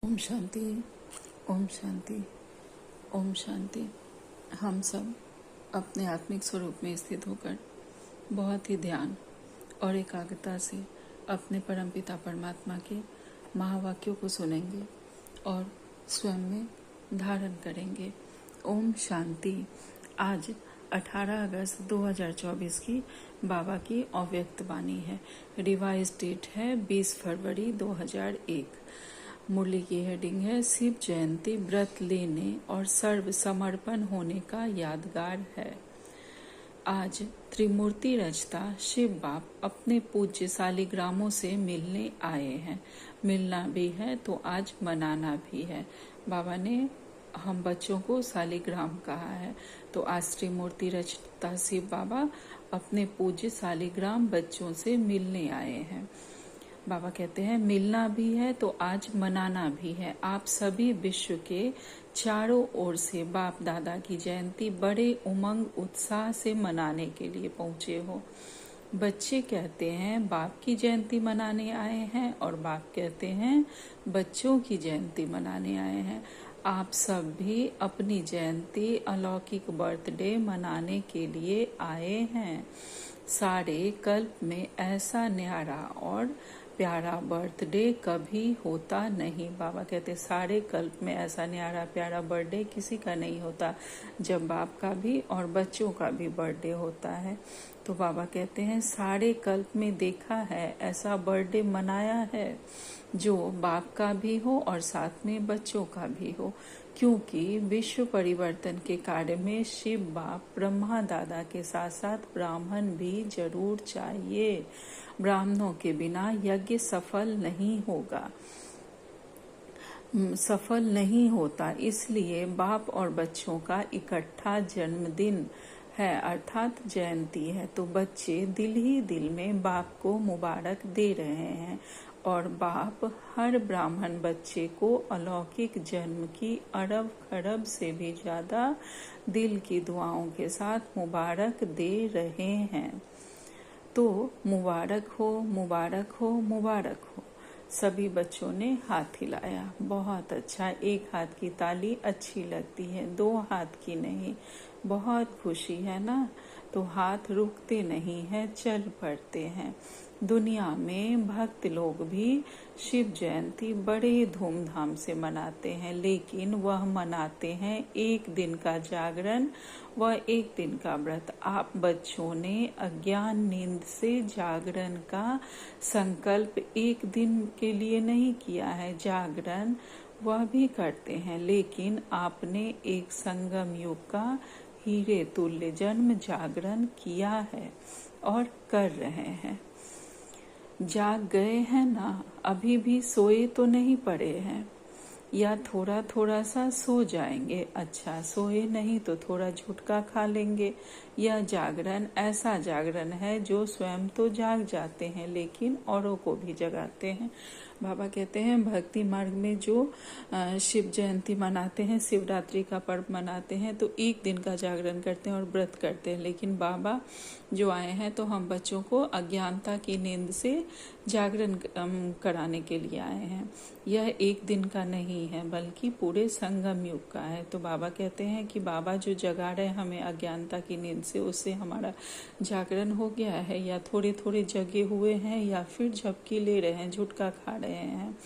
ओम शांति, ओम शांति, ओम शांति। हम सब अपने आत्मिक स्वरूप में स्थित होकर बहुत ही ध्यान और एकाग्रता से अपने परमपिता परमात्मा के महावाक्यों को सुनेंगे और स्वयं में धारण करेंगे। ओम शांति। आज 18 अगस्त 2024 की बाबा की अव्यक्त वाणी है। रिवाइज डेट है 20 फरवरी 2001। मुरली की हेडिंग है शिव जयंती व्रत लेने और सर्व समर्पण होने का यादगार है। आज त्रिमूर्ति रचता शिव बाप अपने पूज्य शालिग्रामों से मिलने आए हैं। मिलना भी है तो आज मनाना भी है। बाबा ने हम बच्चों को शालिग्राम कहा है, तो आज त्रिमूर्ति रचता शिव बाबा अपने पूज्य शालिग्राम बच्चों से मिलने आए हैं। बाबा कहते हैं मिलना भी है तो आज मनाना भी है। आप सभी विश्व के चारों ओर से बाप दादा की जयंती बड़े उमंग उत्साह से मनाने के लिए पहुंचे हो। बच्चे कहते हैं बाप की जयंती मनाने आए हैं और बाप कहते हैं बच्चों की जयंती मनाने आए हैं। आप सब भी अपनी जयंती अलौकिक बर्थडे मनाने के लिए आए हैं। सारे कल्प में ऐसा न्यारा और प्यारा बर्थडे कभी होता नहीं। बाबा कहते सारे कल्प में ऐसा न्यारा प्यारा बर्थडे किसी का नहीं होता, जब बाप का भी और बच्चों का भी बर्थडे होता है। तो बाबा कहते हैं सारे कल्प में देखा है ऐसा बर्थडे मनाया है जो बाप का भी हो और साथ में बच्चों का भी हो, क्योंकि विश्व परिवर्तन के कार्य में शिव बाप ब्रह्मा दादा के साथ साथ ब्राह्मण भी जरूर चाहिए। ब्राह्मणों के बिना यज्ञ सफल नहीं होता। इसलिए बाप और बच्चों का इकट्ठा जन्मदिन है अर्थात जयंती है। तो बच्चे दिल ही दिल में बाप को मुबारक दे रहे हैं और बाप हर ब्राह्मण बच्चे को अलौकिक जन्म की अरब खरब से भी ज्यादा दिल की दुआओं के साथ मुबारक दे रहे हैं। तो मुबारक हो, मुबारक हो, मुबारक हो। सभी बच्चों ने हाथ हिलाया। बहुत अच्छा। एक हाथ की ताली अच्छी लगती है, दो हाथ की नहीं। बहुत खुशी है ना, तो हाथ रुकते नहीं है, चल पड़ते हैं। दुनिया में भक्त लोग भी शिव जयंती बड़े धूमधाम से मनाते हैं, लेकिन वह मनाते हैं एक दिन का जागरण व एक दिन का व्रत। आप बच्चों ने अज्ञान नींद से जागरण का संकल्प एक दिन के लिए नहीं किया है। जागरण वह भी करते हैं, लेकिन आपने एक संगम युग का हीरे तुल्य जन्म जागरण किया है और कर रहे हैं। जाग गए हैं ना, अभी भी सोए तो नहीं पड़े हैं, या थोड़ा थोड़ा सा सो जाएंगे। अच्छा, सोए नहीं तो थोड़ा झुटका खा लेंगे। यह जागरण ऐसा जागरण है जो स्वयं तो जाग जाते हैं लेकिन औरों को भी जगाते हैं। बाबा कहते हैं भक्ति मार्ग में जो शिव जयंती मनाते हैं, शिवरात्रि का पर्व मनाते हैं, तो एक दिन का जागरण करते हैं और व्रत करते हैं। लेकिन बाबा जो आए हैं तो हम बच्चों को अज्ञानता की नींद से जागरण कराने के लिए आए हैं। यह एक दिन का नहीं है बल्कि पूरे संगम युग का है। तो बाबा कहते हैं कि बाबा जो जगा रहे हमें अज्ञानता की नींद से, उससे हमारा जागरण हो गया है, या थोड़े थोड़े जगे हुए हैं, या फिर झपकी ले रहे हैं, झुटका खा रहे हैं।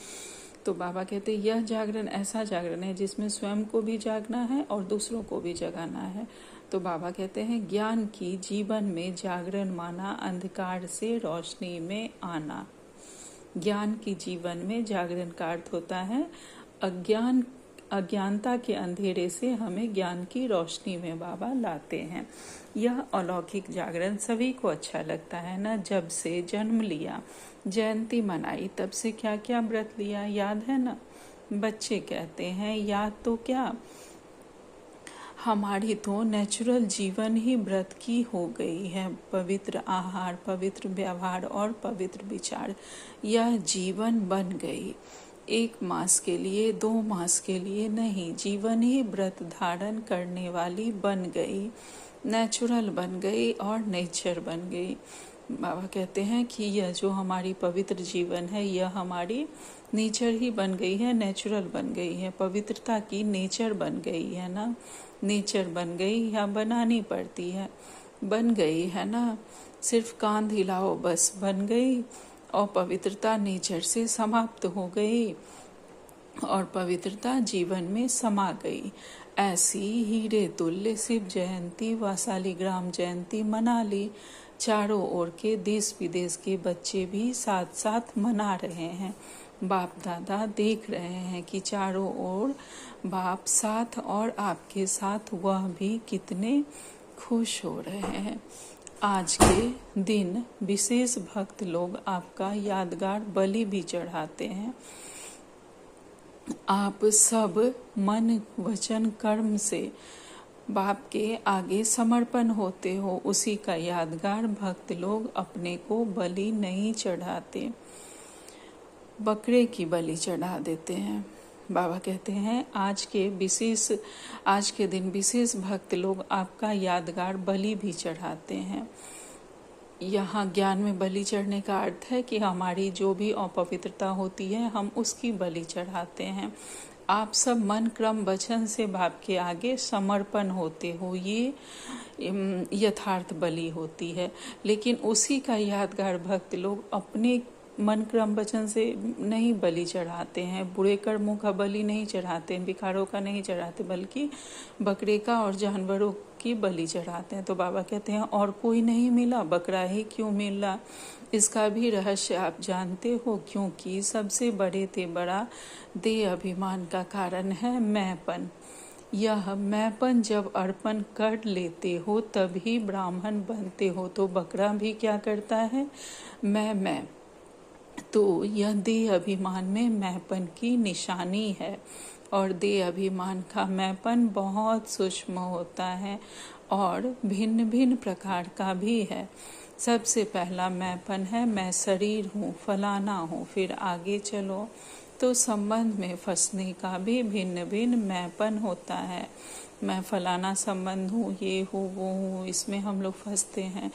तो बाबा कहते हैं यह जागरण ऐसा जागरण है जिसमें स्वयं को भी जागना है और दूसरों को भी जगाना है। तो बाबा कहते हैं ज्ञान की जीवन में जागरण माना अंधकार से रोशनी में आना। ज्ञान की जीवन में जागरण का अर्थ होता है अज्ञानता के अंधेरे से हमें ज्ञान की रोशनी में बाबा लाते हैं। यह अलौकिक जागरण सभी को अच्छा लगता है ना। जब से जन्म लिया, जयंती मनाई, तब से क्या क्या व्रत लिया याद है ना। बच्चे कहते हैं याद तो क्या, हमारी तो नेचुरल जीवन ही व्रत की हो गई है। पवित्र आहार, पवित्र व्यवहार और पवित्र विचार, यह जीवन बन गई। 1 मास के लिए, 2 मास के लिए नहीं, जीवन ही व्रत धारण करने वाली बन गई, नेचुरल बन गई और नेचर बन गई। बाबा कहते हैं कि यह जो हमारी पवित्र जीवन है यह हमारी नेचर ही बन गई है, नेचुरल बन गई है, पवित्रता की नेचर बन गई है ना, नेचर बन गई या बनानी पड़ती है, बन गई है ना, सिर्फ कान हिलाओ बस बन गई, और पवित्रता नेचर से समाप्त हो गई और पवित्रता जीवन में समा गई। ऐसी हीरे तुल्य शिव जयंती व शालिग्राम जयंती मना ली। चारों ओर के देश विदेश के बच्चे भी साथ साथ मना रहे हैं। बाप दादा देख रहे हैं कि चारों ओर बाप साथ और आपके साथ वह भी कितने खुश हो रहे हैं। आज के दिन विशेष भक्त लोग आपका यादगार बलि भी चढ़ाते हैं। आप सब मन वचन कर्म से बाप के आगे समर्पण होते हो। उसी का यादगार भक्त लोग अपने को बलि नहीं चढ़ाते, बकरे की बलि चढ़ा देते हैं। बाबा कहते हैं आज के दिन विशेष भक्त लोग आपका यादगार बलि भी चढ़ाते हैं। यहाँ ज्ञान में बलि चढ़ने का अर्थ है कि हमारी जो भी अपवित्रता होती है हम उसकी बलि चढ़ाते हैं। आप सब मन क्रम वचन से बाप के आगे समर्पण होते हो, ये यथार्थ बलि होती है। लेकिन उसी का यादगार भक्त लोग अपने मन क्रम वचन से नहीं बलि चढ़ाते हैं, बुरे कर्मों का बलि नहीं चढ़ाते हैं, भिखारों का नहीं चढ़ाते, बल्कि बकरे का और जानवरों की बलि चढ़ाते हैं। तो बाबा कहते हैं और कोई नहीं मिला, बकरा ही क्यों मिला? इसका भी रहस्य आप जानते हो, क्योंकि सबसे बड़े ते बड़ा देह अभिमान का कारण है मैंपन। यह मैंपन जब अर्पण कर लेते हो तभी ब्राह्मण बनते हो। तो बकरा भी क्या करता है? मैं तो यह देह अभिमान में मैंपन की निशानी है, और देह अभिमान का मैंपन बहुत सूक्ष्म होता है और भिन्न भिन्न प्रकार का भी है। सबसे पहला मैंपन है मैं शरीर हूँ, फलाना हूँ। फिर आगे चलो तो संबंध में फंसने का भी भिन्न भिन्न मैंपन होता है। मैं फलाना संबंध हूँ, ये हूँ, वो हूँ, इसमें हम लोग फंसते हैं।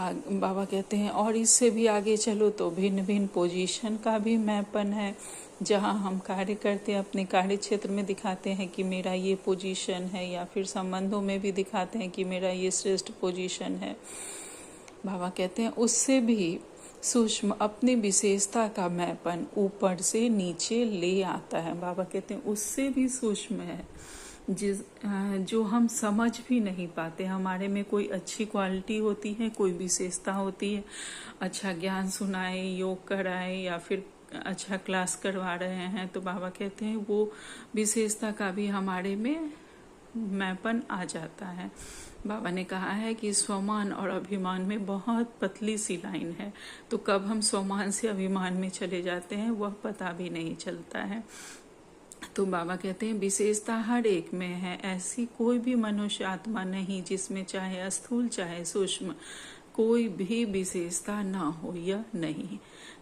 बाबा कहते हैं और इससे भी आगे चलो तो भिन्न भिन्न पोजीशन का भी मैंपन है। जहाँ हम कार्य करते हैं अपने कार्य क्षेत्र में दिखाते हैं कि मेरा ये पोजीशन है, या फिर संबंधों में भी दिखाते हैं कि मेरा ये श्रेष्ठ पोजीशन है। बाबा कहते हैं उससे भी सूक्ष्म अपनी विशेषता का मैंपन ऊपर से नीचे ले आता है। बाबा कहते हैं उससे भी सूक्ष्म है जो हम समझ भी नहीं पाते। हमारे में कोई अच्छी क्वालिटी होती है, कोई विशेषता होती है, अच्छा ज्ञान सुनाए, योग कराए, या फिर अच्छा क्लास करवा रहे हैं, तो बाबा कहते हैं वो विशेषता का भी हमारे में मैंपन आ जाता है। बाबा ने कहा है कि स्वमान और अभिमान में बहुत पतली सी लाइन है, तो कब हम स्वमान से अभिमान में चले जाते हैं वह पता भी नहीं चलता है। तो बाबा कहते हैं विशेषता हर एक में है। ऐसी कोई भी मनुष्य आत्मा नहीं जिसमें चाहे स्थूल चाहे सूक्ष्म कोई भी विशेषता ना हो, यह नहीं।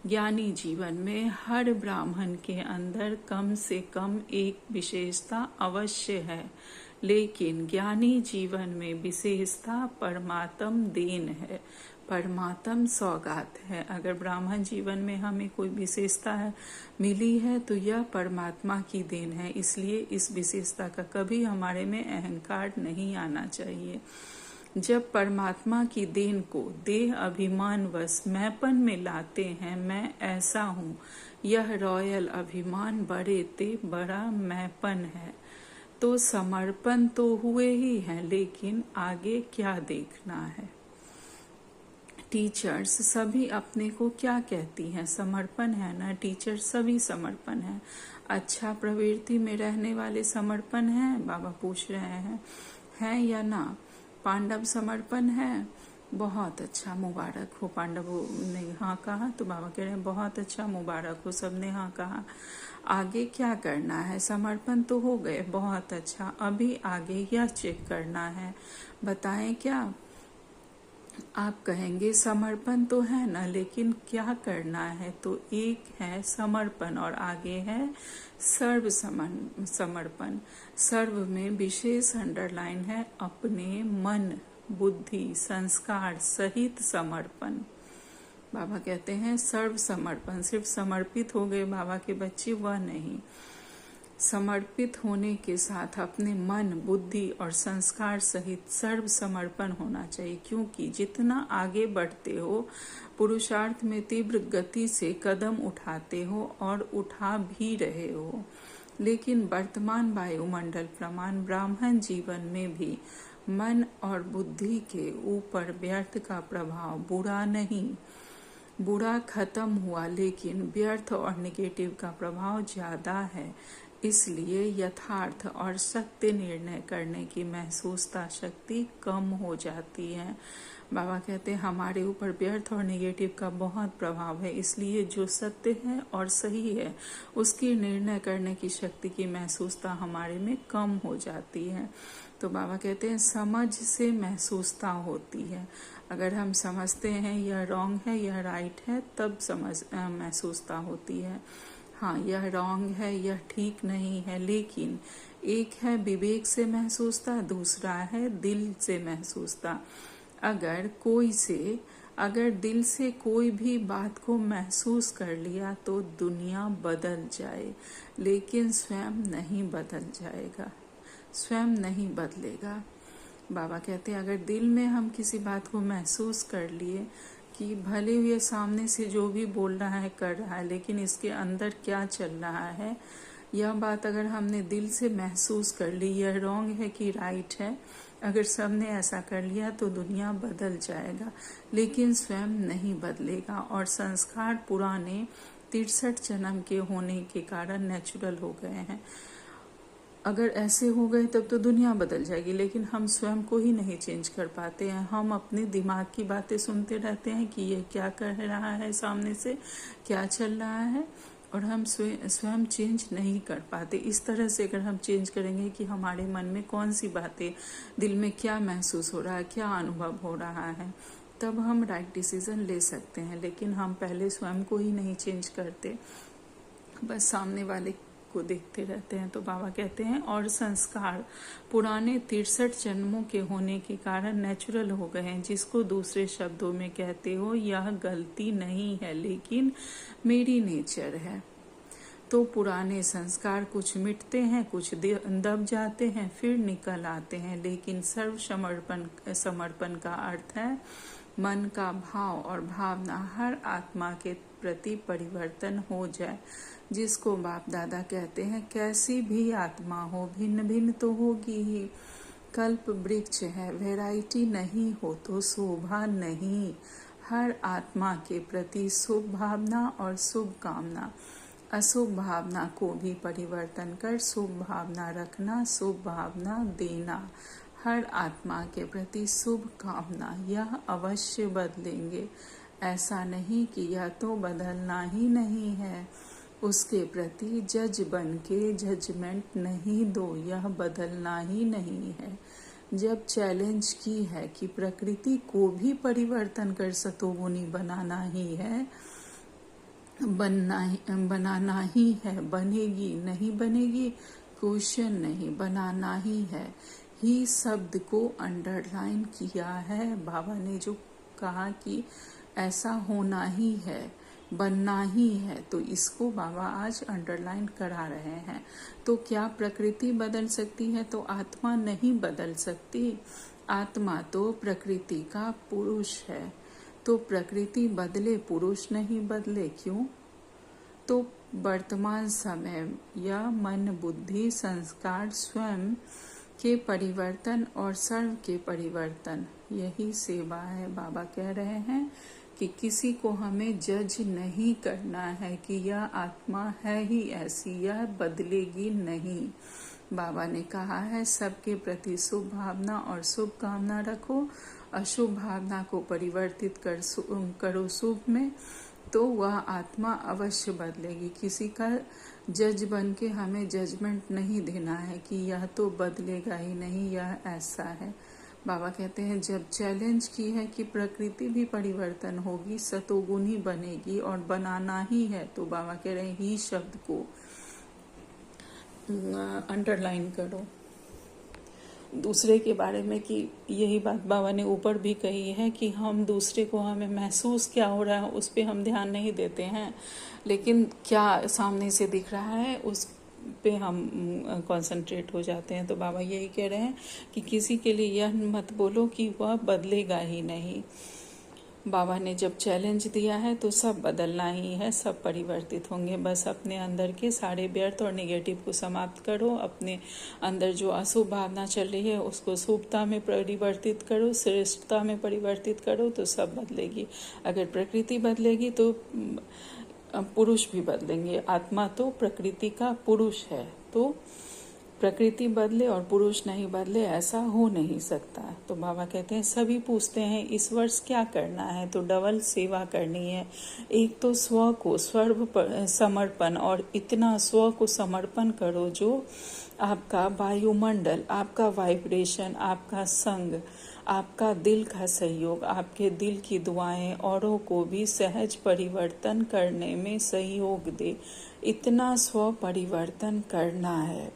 ज्ञानी जीवन में हर ब्राह्मण के अंदर कम से कम एक विशेषता अवश्य है, लेकिन ज्ञानी जीवन में विशेषता परमात्म देन है, परमात्म सौगात है। अगर ब्राह्मण जीवन में हमें कोई विशेषता मिली है तो यह परमात्मा की देन है। इसलिए इस विशेषता का कभी हमारे में अहंकार नहीं आना चाहिए। जब परमात्मा की देन को देह अभिमान वश मैंपन में लाते हैं, मैं ऐसा हूँ, यह रॉयल अभिमान बड़े ते बड़ा मैंपन है, तो समर्पण तो हुए ही हैं, लेकिन आगे क्या देखना है। टीचर्स सभी अपने को क्या कहती हैं? समर्पण है ना। टीचर सभी समर्पण है। अच्छा प्रवृत्ति में रहने वाले समर्पण हैं? बाबा पूछ रहे हैं या ना? पांडव समर्पण है? बहुत अच्छा, मुबारक हो। पांडवों ने हाँ कहा तो बाबा कह रहे हैं बहुत अच्छा, मुबारक हो, सबने हाँ कहा। आगे क्या करना है? समर्पण तो हो गए, बहुत अच्छा। अभी आगे यह चेक करना है, बताएं क्या? आप कहेंगे समर्पण तो है ना, लेकिन क्या करना है? तो एक है समर्पण और आगे है सर्व समर्पण। सर्व में विशेष अंडरलाइन है अपने मन बुद्धि संस्कार सहित समर्पण। बाबा कहते हैं सर्व समर्पण, सिर्फ समर्पित हो गए बाबा के बच्चे वह नहीं, समर्पित होने के साथ अपने मन, बुद्धि और संस्कार सहित सर्व समर्पण होना चाहिए। क्योंकि जितना आगे बढ़ते हो, पुरुषार्थ में तीव्र गति से कदम उठाते हो और उठा भी रहे हो, लेकिन वर्तमान वायुमंडल प्रमाण ब्राह्मण जीवन में भी मन और बुद्धि के ऊपर व्यर्थ का प्रभाव बुरा नहीं, बुरा खत्म हुआ, लेकिन व्यर्थ और नेगेटिव का प्रभाव ज्यादा है। इसलिए यथार्थ और सत्य निर्णय करने की महसूसता शक्ति कम हो जाती है। बाबा कहते हैं हमारे ऊपर व्यर्थ और नेगेटिव का बहुत प्रभाव है, इसलिए जो सत्य है और सही है उसकी निर्णय करने की शक्ति की महसूसता हमारे में कम हो जाती है। तो बाबा कहते हैं समझ से महसूसता होती है। अगर हम समझते हैं यह रॉन्ग है यह राइट है, तब महसूसता होती है। हाँ, यह रॉन्ग है यह ठीक नहीं है, लेकिन एक है विवेक से महसूसता, दूसरा है दिल से महसूसता। अगर दिल से कोई भी बात को महसूस कर लिया तो दुनिया बदल जाए, लेकिन स्वयं नहीं बदल जाएगा, स्वयं नहीं बदलेगा। बाबा कहते हैं अगर दिल में हम किसी बात को महसूस कर लिए कि भले हुए सामने से जो भी बोल रहा है कर रहा है, लेकिन इसके अंदर क्या चल रहा है, यह बात अगर हमने दिल से महसूस कर ली, यह रॉन्ग है कि राइट है, अगर सबने ऐसा कर लिया तो दुनिया बदल जाएगा, लेकिन स्वयं नहीं बदलेगा। और संस्कार पुराने 63 जन्म के होने के कारण नेचुरल हो गए हैं। अगर ऐसे हो गए तब तो दुनिया बदल जाएगी, लेकिन हम स्वयं को ही नहीं चेंज कर पाते हैं। हम अपने दिमाग की बातें सुनते रहते हैं कि ये क्या कह रहा है, सामने से क्या चल रहा है, और हम स्वयं चेंज नहीं कर पाते। इस तरह से अगर हम चेंज करेंगे कि हमारे मन में कौन सी बातें, दिल में क्या महसूस हो रहा है, क्या अनुभव हो रहा है, तब हम राइट डिसीजन ले सकते हैं। लेकिन हम पहले स्वयं को ही नहीं चेंज करते, बस सामने वाले को देखते रहते हैं। तो बाबा कहते हैं और संस्कार पुराने 63 जन्मों के होने के कारण नेचुरल हो गए हैं, जिसको दूसरे शब्दों में कहते हो यह गलती नहीं है लेकिन मेरी नेचर है। तो पुराने संस्कार कुछ मिटते हैं, कुछ दब जाते हैं, फिर निकल आते हैं, लेकिन सर्व समर्पण का अर्थ है मन का भाव और भावना हर आत्मा के प्रति परिवर्तन हो जाए, जिसको बाप दादा कहते हैं कैसी भी आत्मा हो भिन्न भिन्न तो होगी ही। कल्प वृक्ष है, वैरायटी नहीं हो तो शोभा नहीं। हर आत्मा के प्रति शुभ भावना और शुभ कामना, अशुभ भावना को भी परिवर्तन कर शुभ भावना रखना, शुभ भावना देना। हर आत्मा के प्रति शुभ कामना, यह अवश्य बदलेंगे। ऐसा नहीं कि यह तो बदलना ही नहीं है, उसके प्रति जज बन के जजमेंट नहीं दो, यह बदलना ही नहीं है। जब चैलेंज की है कि प्रकृति को भी परिवर्तन कर सतोगुनी बनाना ही है, बनाना ही है, बनेगी नहीं बनेगी क्वेश्चन नहीं, बनाना ही है। ही शब्द को अंडरलाइन किया है बाबा ने, जो कहा कि ऐसा होना ही है, बनना ही है, तो इसको बाबा आज अंडरलाइन करा रहे हैं। तो क्या प्रकृति बदल सकती है तो आत्मा नहीं बदल सकती? आत्मा तो प्रकृति का पुरुष है, तो प्रकृति बदले पुरुष नहीं बदले, क्यों? तो वर्तमान समय या मन बुद्धि संस्कार स्वयं के परिवर्तन और सर्व के परिवर्तन, यही सेवा है। बाबा कह रहे हैं कि किसी को हमें जज नहीं करना है कि यह आत्मा है ही ऐसी, यह बदलेगी नहीं। बाबा ने कहा है सबके प्रति शुभ भावना और शुभ कामना रखो, अशुभ भावना को परिवर्तित करो शुभ में, तो वह आत्मा अवश्य बदलेगी। किसी का जज बन के हमें जजमेंट नहीं देना है कि यह तो बदलेगा ही नहीं, यह ऐसा है। बाबा कहते हैं जब चैलेंज की है कि प्रकृति भी परिवर्तन होगी, सतोगुनी बनेगी और बनाना ही है, तो बाबा कह रहे हैं ही शब्द को अंडरलाइन करो। दूसरे के बारे में, कि यही बात बाबा ने ऊपर भी कही है कि हम दूसरे को, हमें महसूस क्या हो रहा है उस पे हम ध्यान नहीं देते हैं, लेकिन क्या सामने से दिख रहा है उस पे हम कंसंट्रेट हो जाते हैं। तो बाबा यही कह रहे हैं कि किसी के लिए यह मत बोलो कि वह बदलेगा ही नहीं। बाबा ने जब चैलेंज दिया है तो सब बदलना ही है, सब परिवर्तित होंगे। बस अपने अंदर के सारे व्यर्थ और नेगेटिव को समाप्त करो, अपने अंदर जो अशुभ भावना चल रही है उसको शुभता में परिवर्तित करो, श्रेष्ठता में परिवर्तित करो, तो सब बदलेगी। अगर प्रकृति बदलेगी तो पुरुष भी बदलेंगे। आत्मा तो प्रकृति का पुरुष है, तो प्रकृति बदले और पुरुष नहीं बदले, ऐसा हो नहीं सकता। तो बाबा कहते हैं, सभी पूछते हैं इस वर्ष क्या करना है, तो डबल सेवा करनी है। एक तो स्व को सर्व समर्पण, और इतना स्व को समर्पण करो जो आपका वायुमंडल, आपका वाइब्रेशन, आपका संग, आपका दिल का सहयोग, आपके दिल की दुआएं औरों को भी सहज परिवर्तन करने में सहयोग दे। इतना स्व परिवर्तन करना है,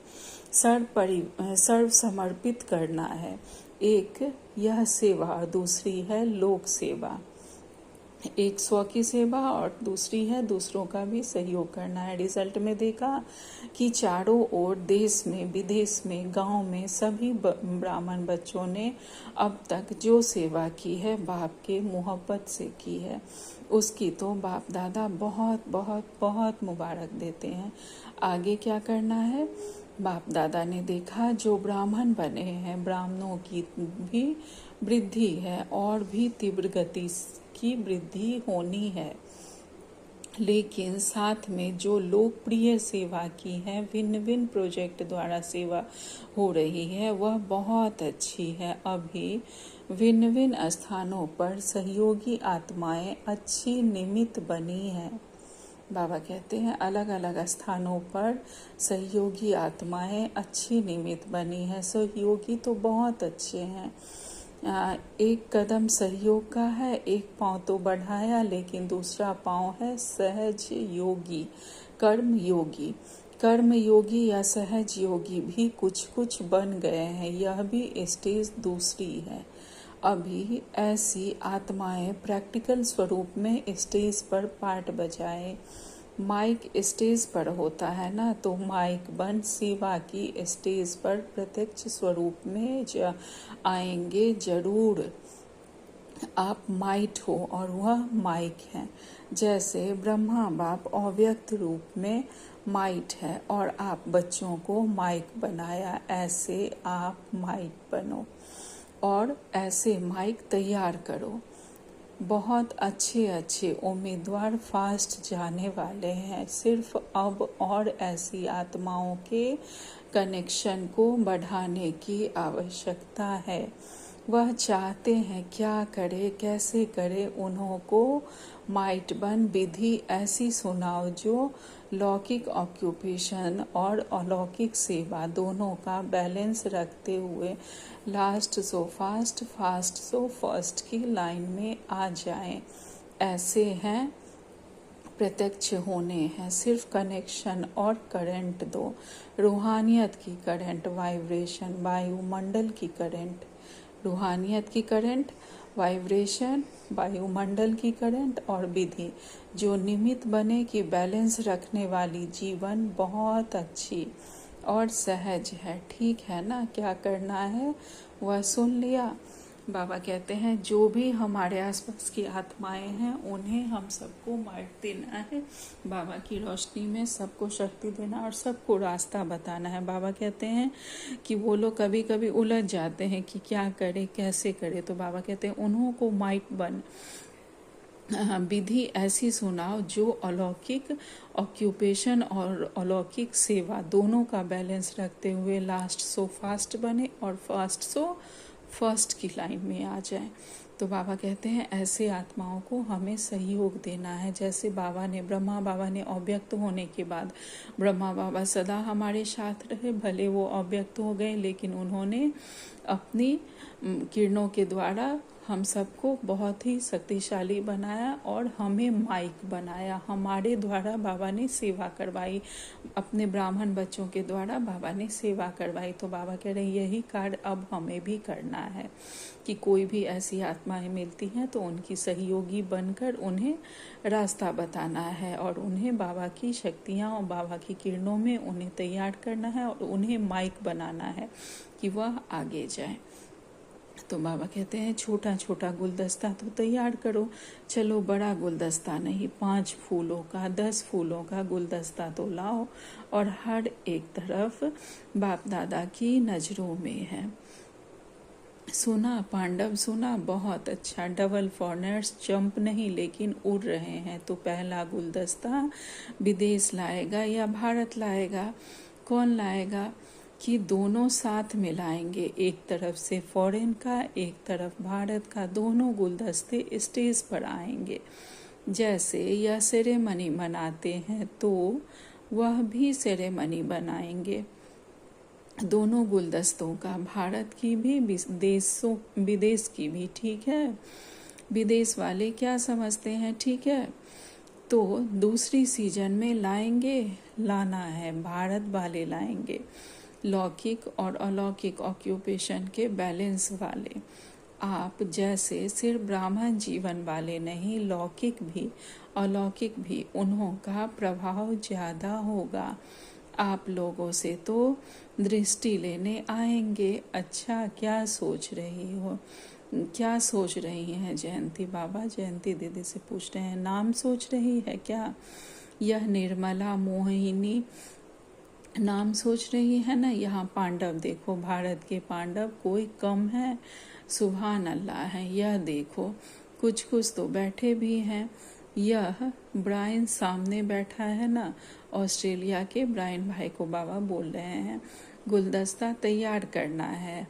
सर्व समर्पित करना है। एक यह सेवा, दूसरी है लोक सेवा। एक स्व की सेवा और दूसरी है दूसरों का भी सहयोग करना है। रिजल्ट में देखा कि चारों ओर, देश में, विदेश में, गांव में सभी ब्राह्मण बच्चों ने अब तक जो सेवा की है बाप के मोहब्बत से की है, उसकी तो बाप दादा बहुत बहुत बहुत मुबारक देते हैं। आगे क्या करना है, बाप दादा ने देखा जो ब्राह्मण बने हैं, ब्राह्मणों की भी वृद्धि है और भी तीव्र गति की वृद्धि होनी है, लेकिन साथ में जो लोकप्रिय सेवा की है, भिन्न भिन्न प्रोजेक्ट द्वारा सेवा हो रही है, वह बहुत अच्छी है। अभी भिन्न भिन्न स्थानों पर सहयोगी आत्माएं अच्छी निमित्त बनी है। बाबा कहते हैं अलग अलग स्थानों पर सहयोगी आत्माएं अच्छी निमित्त बनी है। सहयोगी तो बहुत अच्छे हैं। एक कदम सहयोग का है, एक पांव तो बढ़ाया, लेकिन दूसरा पांव है सहज योगी, कर्म योगी। कर्म योगी या सहज योगी भी कुछ कुछ बन गए हैं, यह भी स्टेज दूसरी है। अभी ऐसी आत्माएं प्रैक्टिकल स्वरूप में स्टेज पर पार्ट बजाए। माइक स्टेज पर होता है ना, तो माइक बन सेवा की स्टेज पर प्रत्यक्ष स्वरूप में आएंगे जरूर। आप माइट हो और वह माइक है। जैसे ब्रह्मा बाप अव्यक्त रूप में माइट है और आप बच्चों को माइक बनाया, ऐसे आप माइक बनो और ऐसे माइक तैयार करो। बहुत अच्छे अच्छे उम्मीदवार फास्ट जाने वाले हैं। सिर्फ अब और ऐसी आत्माओं के कनेक्शन को बढ़ाने की आवश्यकता है। वह चाहते हैं क्या करे, कैसे करे, उन्हों को माइट बन विधि ऐसी सुनाओ जो लौकिक ऑक्यूपेशन और अलौकिक सेवा दोनों का बैलेंस रखते हुए last so fast, fast so first की लाइन में आ जाएं। ऐसे हैं, प्रत्यक्ष होने हैं। सिर्फ कनेक्शन और करंट दो, रूहानियत की करंट, वाइब्रेशन, वायुमंडल की करंट, रूहानियत की करंट, वाइब्रेशन, वायुमंडल की करंट और विधि जो निमित्त बने कि बैलेंस रखने वाली जीवन बहुत अच्छी और सहज है। ठीक है ना, क्या करना है वह सुन लिया। बाबा कहते हैं जो भी हमारे आसपास की आत्माएं हैं उन्हें हम सबको माइट देना है, बाबा की रोशनी में सबको शक्ति देना और सबको रास्ता बताना है। बाबा कहते हैं कि वो लोग कभी कभी उलझ जाते हैं कि क्या करे, कैसे करे, तो बाबा कहते हैं उन्हों को माइट बन विधि ऐसी सुनाओ जो अलौकिक ऑक्यूपेशन और अलौकिक सेवा दोनों का बैलेंस रखते हुए लास्ट सो फास्ट बने और फास्ट सो फर्स्ट की लाइन में आ जाए। तो बाबा कहते हैं ऐसे आत्माओं को हमें सहयोग देना है। जैसे ब्रह्मा बाबा ने अव्यक्त होने के बाद ब्रह्मा बाबा सदा हमारे साथ रहे, भले वो अव्यक्त हो गए लेकिन उन्होंने अपनी किरणों के द्वारा हम सबको बहुत ही शक्तिशाली बनाया और हमें माइक बनाया। हमारे द्वारा बाबा ने सेवा करवाई, अपने ब्राह्मण बच्चों के द्वारा बाबा ने सेवा करवाई। तो बाबा कह रहे यही कार्य अब हमें भी करना है कि कोई भी ऐसी आत्माएं मिलती हैं तो उनकी सहयोगी बनकर उन्हें रास्ता बताना है और उन्हें बाबा की शक्तियाँ और बाबा की किरणों में उन्हें तैयार करना है और उन्हें माइक बनाना है कि वह आगे जाए। तो बाबा कहते हैं छोटा छोटा गुलदस्ता तो तैयार करो, चलो बड़ा गुलदस्ता नहीं, 5 फूलों का 10 फूलों का गुलदस्ता तो लाओ और हर एक तरफ बाप दादा की नजरों में है। सुना पांडव, सुना, बहुत अच्छा। डबल फॉरनर्स जंप नहीं लेकिन उड़ रहे हैं। तो पहला गुलदस्ता विदेश लाएगा या भारत लाएगा? कौन लाएगा? कि दोनों साथ में लाएंगे, एक तरफ से फॉरेन का एक तरफ भारत का, दोनों गुलदस्ते स्टेज पर आएंगे। जैसे यह सेरेमनी मनाते हैं तो वह भी सेरेमनी बनाएंगे, दोनों गुलदस्तों का, भारत की भी विदेश की भी। ठीक है, विदेश वाले क्या समझते हैं? ठीक है, तो दूसरी सीजन में लाएंगे, लाना है, भारत वाले लाएंगे, लौकिक और अलौकिक ऑक्यूपेशन के बैलेंस वाले। आप जैसे सिर्फ ब्राह्मण जीवन वाले नहीं, लौकिक भी अलौकिक भी, उन्हों का प्रभाव ज़्यादा होगा। आप लोगों से तो दृष्टि लेने आएंगे। अच्छा, क्या सोच रही हो, क्या सोच रही हैं जयंती? बाबा जयंती दीदी से पूछ रहे हैं, नाम सोच रही है क्या? यह निर्मला मोहिनी नाम सोच रही है ना। यहाँ पांडव देखो, भारत के पांडव कोई कम है? सुभान अल्लाह है। यह देखो कुछ कुछ तो बैठे भी हैं। यह ब्रायन सामने बैठा है ना, ऑस्ट्रेलिया के ब्रायन भाई को बाबा बोल रहे हैं गुलदस्ता तैयार करना है,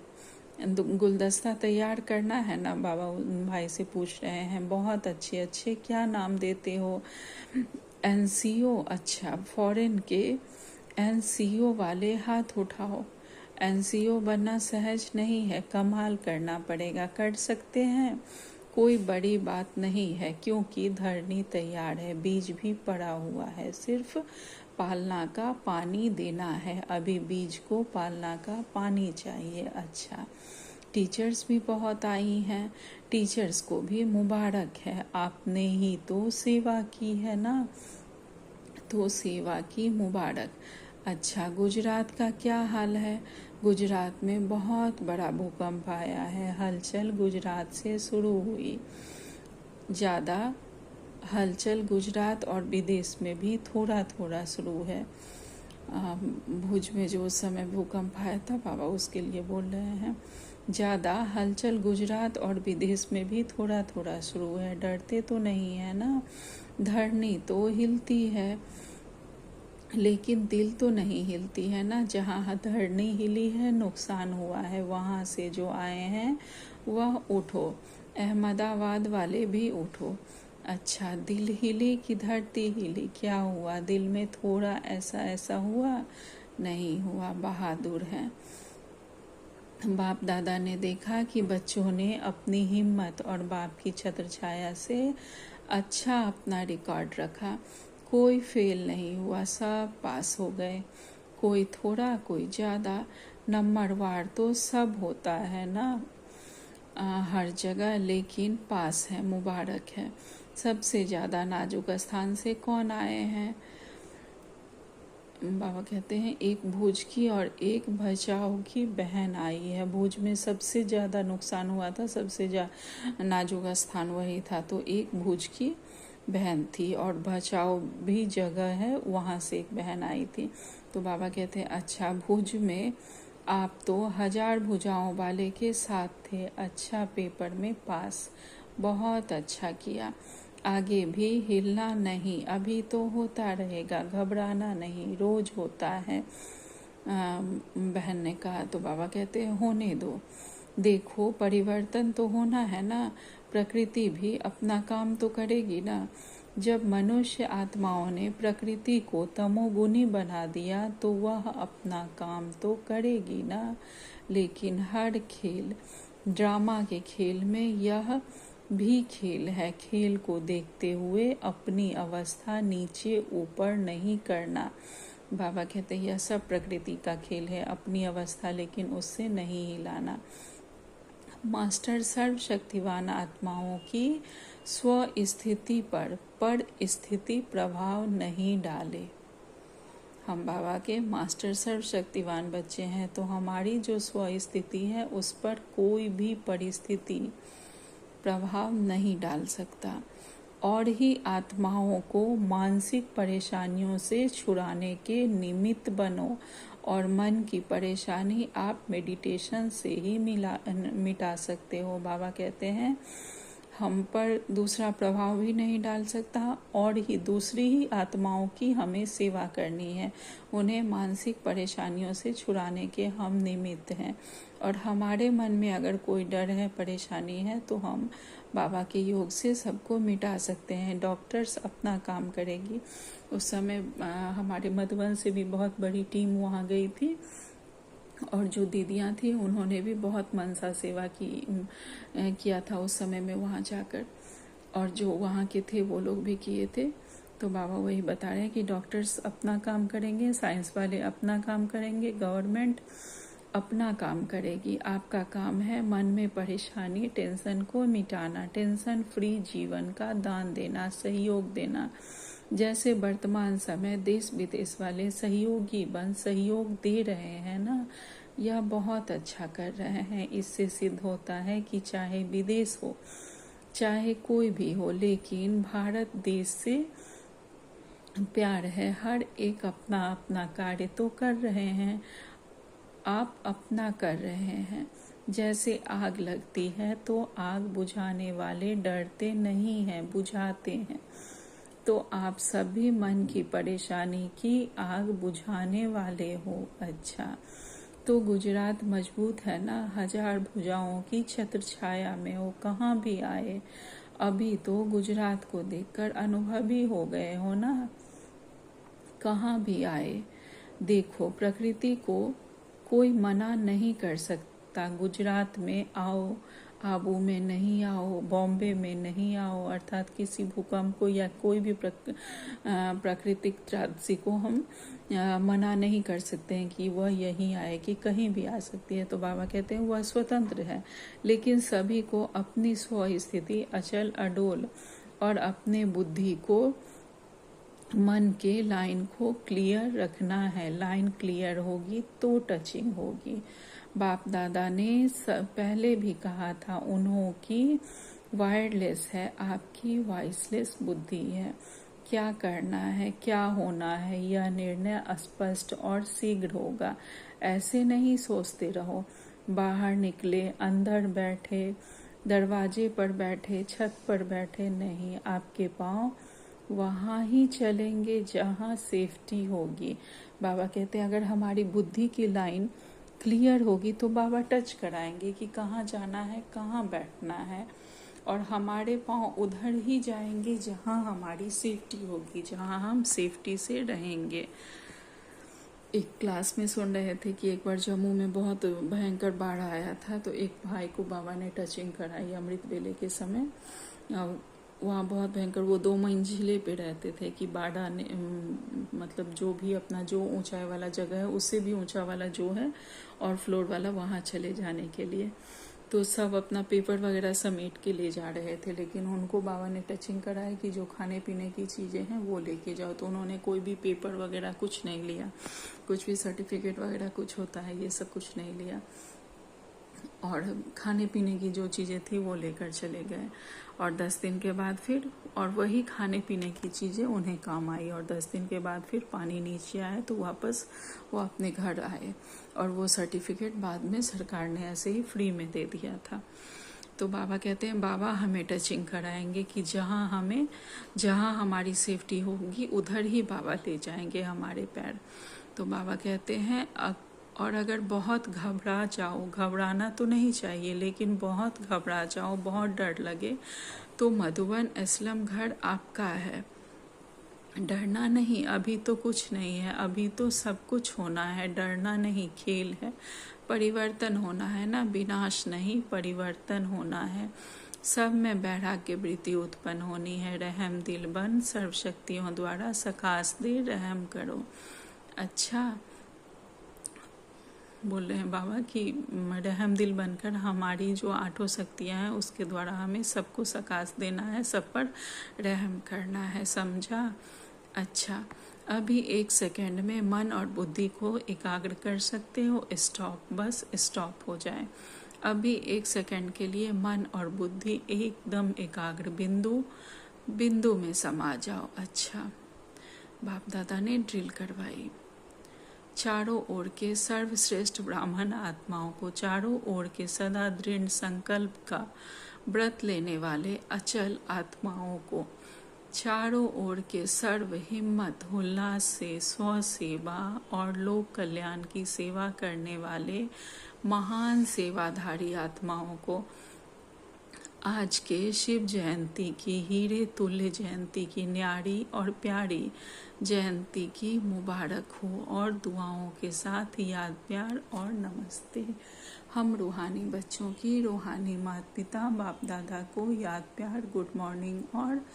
गुलदस्ता तैयार करना है ना। बाबा भाई से पूछ रहे हैं, बहुत अच्छे अच्छे, क्या नाम देते हो? एनसीओ। अच्छा, फॉरेन के एनसीओ वाले हाथ उठाओ। एनसीओ बनना सहज नहीं है, कमाल करना पड़ेगा। कर सकते हैं, कोई बड़ी बात नहीं है, क्योंकि धरनी तैयार है, बीज भी पड़ा हुआ है, सिर्फ पालना का पानी देना है। अभी बीज को पालना का पानी चाहिए। अच्छा, टीचर्स भी बहुत आई हैं, टीचर्स को भी मुबारक है, आपने ही तो सेवा की है ना, तो सेवा की मुबारक। अच्छा, गुजरात का क्या हाल है? गुजरात में बहुत बड़ा भूकंप आया है, हलचल गुजरात से शुरू हुई। ज़्यादा हलचल गुजरात और विदेश में भी थोड़ा थोड़ा शुरू है। भुज में जो उस समय भूकंप आया था, बाबा उसके लिए बोल रहे हैं। ज़्यादा हलचल गुजरात और विदेश में भी थोड़ा थोड़ा शुरू है। डरते तो नहीं है ना, धरनी तो हिलती है लेकिन दिल तो नहीं हिलती है ना। जहाँ धरनी हिली है, नुकसान हुआ है, वहाँ से जो आए हैं वह उठो। अहमदाबाद वाले भी उठो। अच्छा, दिल हिली कि धरती हिली? क्या हुआ दिल में? थोड़ा ऐसा ऐसा हुआ? नहीं हुआ, बहादुर हैं। बाप दादा ने देखा कि बच्चों ने अपनी हिम्मत और बाप की छत्र छाया से अच्छा अपना रिकॉर्ड रखा, कोई फेल नहीं हुआ, सब पास हो गए। कोई थोड़ा कोई ज़्यादा, नंबरवार तो सब होता है ना हर जगह, लेकिन पास है, मुबारक है। सबसे ज़्यादा नाजुक स्थान से कौन आए हैं? बाबा कहते हैं एक भुज की और एक भचाऊ की बहन आई है। भुज में सबसे ज़्यादा नुकसान हुआ था, सबसे ज़्यादा नाजुक स्थान वही था, तो एक भुज की बहन थी और भचाऊ भी जगह है, वहाँ से एक बहन आई थी। तो बाबा कहते हैं अच्छा, भुज में आप तो 1000 भुजाओं वाले के साथ थे। अच्छा, पेपर में पास, बहुत अच्छा किया। आगे भी हिलना नहीं, अभी तो होता रहेगा, घबराना नहीं, रोज होता है। बहन ने कहा। तो बाबा कहते हैं होने दो, देखो परिवर्तन तो होना है ना, प्रकृति भी अपना काम तो करेगी ना। जब मनुष्य आत्माओं ने प्रकृति को तमोगुनी बना दिया तो वह अपना काम तो करेगी ना। लेकिन हर खेल ड्रामा के खेल में यह भी खेल है। खेल को देखते हुए अपनी अवस्था नीचे ऊपर नहीं करना। बाबा कहते हैं यह सब प्रकृति का खेल है, अपनी अवस्था लेकिन उससे नहीं हिलाना। मास्टर सर्वशक्तिवान आत्माओं की स्व स्थिति पर स्थिति प्रभाव नहीं डाले। हम बाबा के मास्टर सर्वशक्तिवान बच्चे हैं, तो हमारी जो स्व स्थिति है उस पर कोई भी परिस्थिति प्रभाव नहीं डाल सकता। और ही आत्माओं को मानसिक परेशानियों से छुड़ाने के निमित्त बनो, और मन की परेशानी आप मेडिटेशन से ही मिटा सकते हो। बाबा कहते हैं हम पर दूसरा प्रभाव भी नहीं डाल सकता, और ही दूसरी ही आत्माओं की हमें सेवा करनी है। उन्हें मानसिक परेशानियों से छुड़ाने के हम निमित्त हैं। और हमारे मन में अगर कोई डर है, परेशानी है, तो हम बाबा के योग से सबको मिटा सकते हैं। डॉक्टर्स अपना काम करेगी। उस समय हमारे मधुबन से भी बहुत बड़ी टीम वहाँ गई थी, और जो दीदियाँ थी उन्होंने भी बहुत मनसा सेवा किया था उस समय में वहाँ जाकर, और जो वहाँ के थे वो लोग भी किए थे। तो बाबा वही बता रहे हैं कि डॉक्टर्स अपना काम करेंगे, साइंस वाले अपना काम करेंगे, गवर्नमेंट अपना काम करेगी। आपका काम है मन में परेशानी, टेंशन को मिटाना, टेंशन फ्री जीवन का दान देना, सहयोग देना। जैसे वर्तमान समय देश विदेश वाले सहयोगी बन सहयोग दे रहे हैं ना, यह बहुत अच्छा कर रहे हैं। इससे सिद्ध होता है कि चाहे विदेश हो, चाहे कोई भी हो, लेकिन भारत देश से प्यार है। हर एक अपना अपना कार्य तो कर रहे हैं, आप अपना कर रहे हैं। जैसे आग लगती है तो आग बुझाने वाले डरते नहीं हैं, बुझाते हैं। तो आप सभी मन की परेशानी की आग बुझाने वाले हो। अच्छा, तो गुजरात मजबूत है ना, हजार भुजाओं की छत्र छाया में वो कहाँ भी आए। अभी तो गुजरात को देखकर अनुभवी हो गए हो ना, कहाँ भी आए। देखो प्रकृति को कोई मना नहीं कर सकता। गुजरात में आओ, आबू में नहीं आओ, बॉम्बे में नहीं आओ, अर्थात किसी भूकंप को या कोई भी प्राकृतिक त्रासदी को हम मना नहीं कर सकते हैं कि वह यहीं आए, कि कहीं भी आ सकती है। तो बाबा कहते हैं वह स्वतंत्र है, लेकिन सभी को अपनी स्व स्थिति अचल अडोल और अपने बुद्धि को, मन के लाइन को क्लियर रखना है। लाइन क्लियर होगी तो टचिंग होगी। बाप दादा ने पहले भी कहा था, उन्हों की वायरलेस है, आपकी वॉइसलेस बुद्धि है। क्या करना है, क्या होना है, यह निर्णय स्पष्ट और शीघ्र होगा। ऐसे नहीं सोचते रहो, बाहर निकले, अंदर बैठे, दरवाजे पर बैठे, छत पर बैठे नहीं। आपके पाँव वहाँ ही चलेंगे जहाँ सेफ्टी होगी। बाबा कहते हैं अगर हमारी बुद्धि की लाइन क्लियर होगी तो बाबा टच कराएंगे कि कहाँ जाना है, कहाँ बैठना है, और हमारे पाँव उधर ही जाएंगे जहाँ हमारी सेफ्टी होगी, जहाँ हम सेफ्टी से रहेंगे। एक क्लास में सुन रहे थे कि एक बार जम्मू में बहुत भयंकर बाढ़ आया था, तो एक भाई को बाबा ने टचिंग कराई अमृत वेले के समय। वहाँ बहुत भयंकर, वो 2 मंजिले पे रहते थे कि बाढ़ आने, मतलब जो भी अपना जो ऊंचाई वाला जगह है उससे भी ऊंचा वाला जो है और फ्लोर वाला, वहाँ चले जाने के लिए। तो सब अपना पेपर वगैरह समेट के ले जा रहे थे, लेकिन उनको बाबा ने टचिंग कराया कि जो खाने पीने की चीज़ें हैं वो लेके जाओ। तो उन्होंने कोई भी पेपर वगैरह कुछ नहीं लिया, कुछ भी सर्टिफिकेट वगैरह कुछ होता है ये सब कुछ नहीं लिया, और खाने पीने की जो चीज़ें थी वो लेकर चले गए। और 10 दिन के बाद फिर, और वही खाने पीने की चीज़ें उन्हें काम आई, और 10 दिन के बाद फिर पानी नीचे आया तो वापस वो अपने घर आए, और वो सर्टिफिकेट बाद में सरकार ने ऐसे ही फ्री में दे दिया था। तो बाबा कहते हैं बाबा हमें टचिंग कराएंगे कि जहाँ हमारी सेफ्टी होगी उधर ही बाबा ले जाएंगे हमारे पैर। तो बाबा कहते हैं और अगर बहुत घबरा जाओ, घबराना तो नहीं चाहिए, लेकिन बहुत घबरा जाओ, बहुत डर लगे, तो मधुबन अस्लम घर आपका है। डरना नहीं, अभी तो कुछ नहीं है, अभी तो सब कुछ होना है, डरना नहीं, खेल है। परिवर्तन होना है ना, विनाश नहीं, परिवर्तन होना है। सब में वैराग्य वृत्ति उत्पन्न होनी है। रहम दिल बन सर्वशक्तियों द्वारा सखास दे रहम करो। अच्छा, बोल रहे हैं बाबा कि रहम दिल बनकर हमारी जो आठों शक्तियाँ हैं उसके द्वारा हमें सबको सकाश देना है, सब पर रहम करना है। समझा? अच्छा, अभी 1 सेकंड में मन और बुद्धि को एकाग्र कर सकते हो। स्टॉप, बस स्टॉप हो जाए। अभी 1 सेकंड के लिए मन और बुद्धि एकदम एकाग्र, बिंदु में समा जाओ। अच्छा, बाप दादा ने ड्रिल करवाई। चारों ओर के सर्वश्रेष्ठ ब्राह्मण आत्माओं को, चारों ओर के सदा दृढ़ संकल्प का व्रत लेने वाले अचल आत्माओं को, चारों ओर के सर्व हिम्मत उल्लास से स्व सेवा और लोक कल्याण की सेवा करने वाले महान सेवाधारी आत्माओं को आज के शिव जयंती की, हीरे तुल्य जयंती की न्यारी और प्यारी जयंती की मुबारक हो। और दुआओं के साथ याद, प्यार और नमस्ते। हम रूहानी बच्चों की रूहानी माता पिता बाप दादा को याद, प्यार, गुड मॉर्निंग और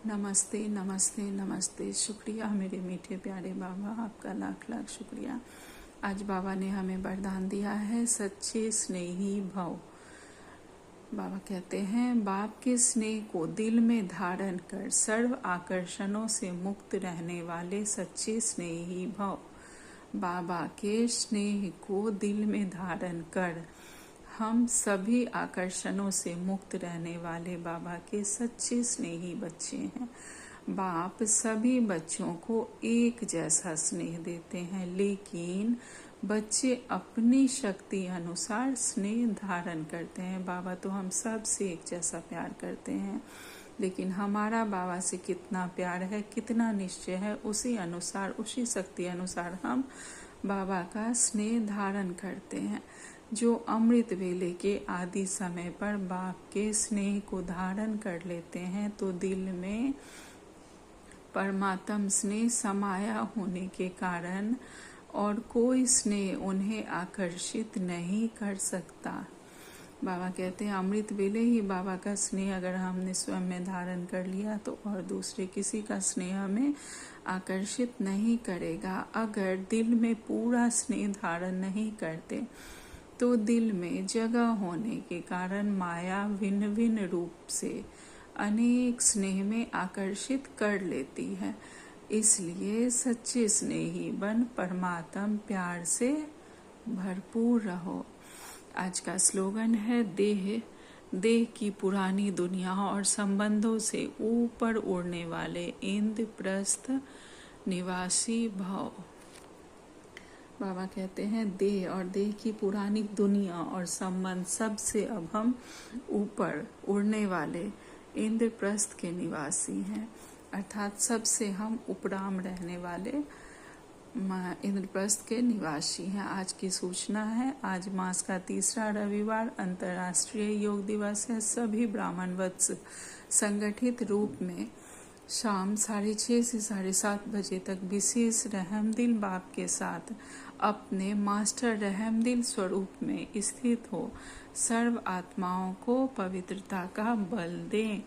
नमस्ते नमस्ते नमस्ते। शुक्रिया मेरे मीठे प्यारे बाबा, आपका लाख लाख शुक्रिया। आज बाबा ने हमें वरदान दिया है सच्चे स्नेही भव। बाबा कहते हैं, बाप के स्नेह को दिल में धारण कर सर्व आकर्षणों से मुक्त रहने वाले सच्चे स्नेही भव। बाबा के स्नेह को दिल में धारण कर हम सभी आकर्षणों से मुक्त रहने वाले बाबा के सच्चे स्नेही बच्चे हैं। बाप सभी बच्चों को एक जैसा स्नेह देते हैं, लेकिन बच्चे अपनी शक्ति अनुसार स्नेह धारण करते हैं। बाबा तो हम सब से एक जैसा प्यार करते हैं, लेकिन हमारा बाबा से कितना प्यार है, कितना निश्चय है, उसी अनुसार, उसी शक्ति अनुसार हम बाबा का स्नेह धारण करते हैं। जो अमृत वेले के आदि समय पर बाप के स्नेह को धारण कर लेते हैं तो दिल में परमात्म स्नेह समाया होने के कारण और कोई स्नेह उन्हें आकर्षित नहीं कर सकता। बाबा कहते हैं अमृत वेले ही बाबा का स्नेह अगर हमने स्वयं में धारण कर लिया तो और दूसरे किसी का स्नेह हमें आकर्षित नहीं करेगा। अगर दिल में पूरा स्नेह धारण नहीं करते तो दिल में जगह होने के कारण माया भिन्न भिन्न रूप से अनेक स्नेह में आकर्षित कर लेती है। इसलिए सच्चे स्नेही बन परमात्म प्यार से भरपूर रहो। आज का स्लोगन है, देह की पुरानी दुनिया और संबंधों से ऊपर उड़ने वाले इंद्रप्रस्थ निवासी भव। बाबा कहते हैं देह और देह की पुरानी दुनिया और संबंध सब से अब हम ऊपर उड़ने वाले इंद्रप्रस्थ के निवासी हैं, अर्थात सबसे हम उपराम रहने वाले इंद्रप्रस्थ के निवासी हैं। आज की सूचना है, आज मास का तीसरा रविवार अंतर्राष्ट्रीय योग दिवस है। सभी ब्राह्मण वत्स संगठित रूप में शाम 6:30 से 7:30 बजे तक विशेष रहमदिल बाप के साथ अपने मास्टर रहमदिल स्वरूप में स्थित हो सर्व आत्माओं को पवित्रता का बल दें,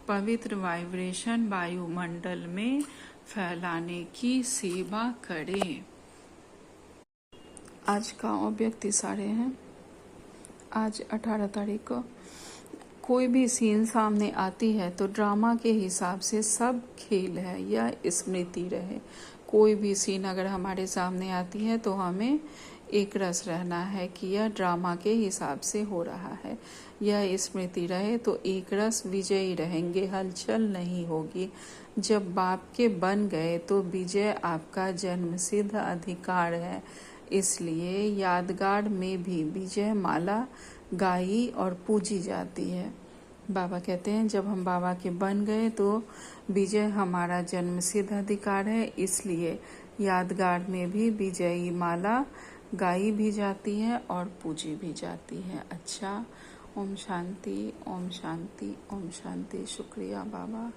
पवित्र वाइब्रेशन वायुमंडल में फैलाने की सेवा करें। आज का अव्यक्त इशारे हैं। आज 18 तारीख को कोई भी सीन सामने आती है तो ड्रामा के हिसाब से सब खेल है या स्मृति रहे। कोई भी सीन अगर हमारे सामने आती है तो हमें एक रस रहना है कि यह ड्रामा के हिसाब से हो रहा है, यह स्मृति रहे तो एक रस विजयी रहेंगे, हलचल नहीं होगी। जब बाप के बन गए तो विजय आपका जन्मसिद्ध अधिकार है। इसलिए यादगार में भी विजय माला गाई और पूजी जाती है। बाबा कहते हैं जब हम बाबा के बन गए तो विजय हमारा जन्मसिद्ध अधिकार है, इसलिए यादगार में भी विजयी माला गाई भी जाती है और पूजी भी जाती है। अच्छा, ओम शांति, ओम शांति, ओम शांति। शुक्रिया बाबा।